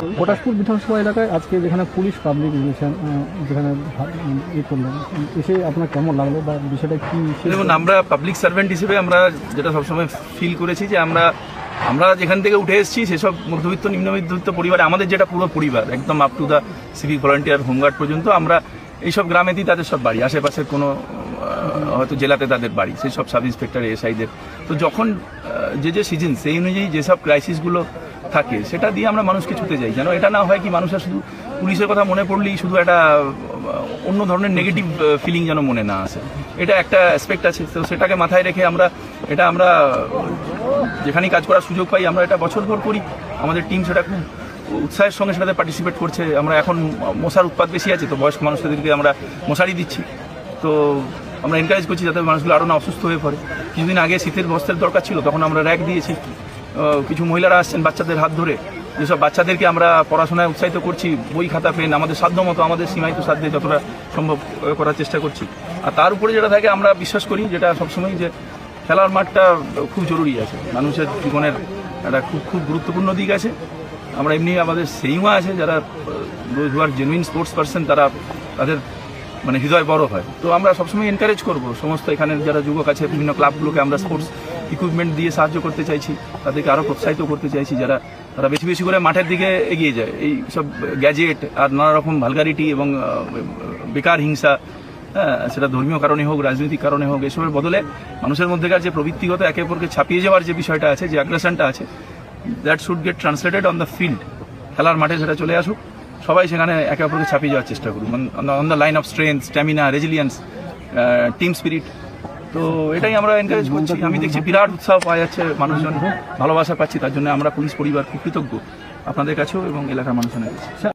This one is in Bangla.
পটাশপুর বিধানসভা এলাকায় আজকে যেখানে পুলিশ পাবলিক রিলেশন যেখানে করলেন, এসে আপনার কেমন লাগলো বা বিষয়টা কি? দেখুন, আমরা পাবলিক সার্ভেন্ট হিসেবে আমরা যেটা সবসময় ফিল করেছি যে আমরা যেখান থেকে উঠে এসেছি সেসব মধ্যবিত্ত নিম্ন মধ্যবিত্ত পরিবারে আমাদের যেটা পুরো পরিবার একদম up to the civic volunteer home guard পর্যন্ত আমরা এইসব গ্রামেতেই তাদের সব বাড়ি, আশেপাশের কোনো হয়তো জেলাতে তাদের বাড়ি, সেই সব সাব ইন্সপেক্টর এসআইদের। তো যখন যে সিজন সেই অনুযায়ী যেসব ক্রাইসিসগুলো থাকে সেটা দিয়ে আমরা মানুষকে ছুতে যাই, যেন এটা না হয় কি মানুষের শুধু পুলিশের কথা মনে পড়লেই শুধু একটা অন্য ধরনের নেগেটিভ ফিলিং যেন মনে না আসে। এটা একটা অ্যাসপেক্ট আছে, তো সেটাকে মাথায় রেখে আমরা যেখানেই কাজ করার সুযোগ পাই আমরা এটা বছরভর করি। আমাদের টিম সেটা খুব উৎসাহের সঙ্গে সেটাতে পার্টিসিপেট করছে। আমরা এখন মশার উৎপাত বেশি আছে, তো বয়স্ক মানুষদেরকে আমরা মশারি দিচ্ছি, তো আমরা এনকারেজ করছি যাতে মানুষগুলো আরও না অসুস্থ হয়ে পড়ে। কিছুদিন আগে শীতের বস্ত্রের দরকার ছিল, তখন আমরা র্যাক দিয়েছি। কিছু মহিলারা আসছেন বাচ্চাদের হাত ধরে, যেসব বাচ্চাদেরকে আমরা পড়াশোনায় উৎসাহিত করছি, বই খাতা পেন আমাদের সাধ্য মতো, আমাদের সীমায়িত সাধ্যে যতটা সম্ভব করার চেষ্টা করছি। আর তার উপরে যেটা থাকে আমরা বিশ্বাস করি, যেটা সবসময়, যে খেলার মাঠটা খুব জরুরি আছে, মানুষের জীবনের একটা খুব গুরুত্বপূর্ণ দিক আছে। আমরা এমনি আমাদের সেইমা আছে যারা হু আর জেনুইন স্পোর্টস পার্সন, তাদের মানে হৃদয় বড় হয়। তো আমরা সবসময় এনকারেজ করব সমস্ত এখানের যারা যুবক আছে, বিভিন্ন ক্লাবগুলোকে আমরা স্পোর্টস ইকুইপমেন্ট দিয়ে সাহায্য করতে চাইছি, তাদেরকে আরও প্রোৎসাহিত করতে চাইছি, তারা বেশি বেশি করে মাঠের দিকে এগিয়ে যায়। এই সব গ্যাজেট আর নানা রকম ভালগারিটি এবং বেকার হিংসা, সেটা ধর্মীয় কারণে হোক, রাজনৈতিক কারণে হোক, এসবের বদলে মানুষের মধ্যেকার যে প্রবৃত্তিগত একে অপরকে ছাপিয়ে যাওয়ার যে বিষয়টা আছে, যে অ্যাগ্রেশনটা আছে, that should get translated on the field. খেলার মাঠে সেটা চলে আসুক, সবাই সেখানে একে অপরকে ছাপিয়ে যাওয়ার চেষ্টা করুন on the line of strength, stamina, resilience, team spirit. তো এটাই আমরা এনকারেজ করছি। আমি দেখছি বিরাট উৎসাহ পাওয়া যাচ্ছে, মানুষজন ভালোবাসা পাচ্ছি, তার জন্য আমরা পুলিশ পরিবার খুব কৃতজ্ঞ আপনাদের কাছেও এবং এলাকার মানুষজনের কাছে।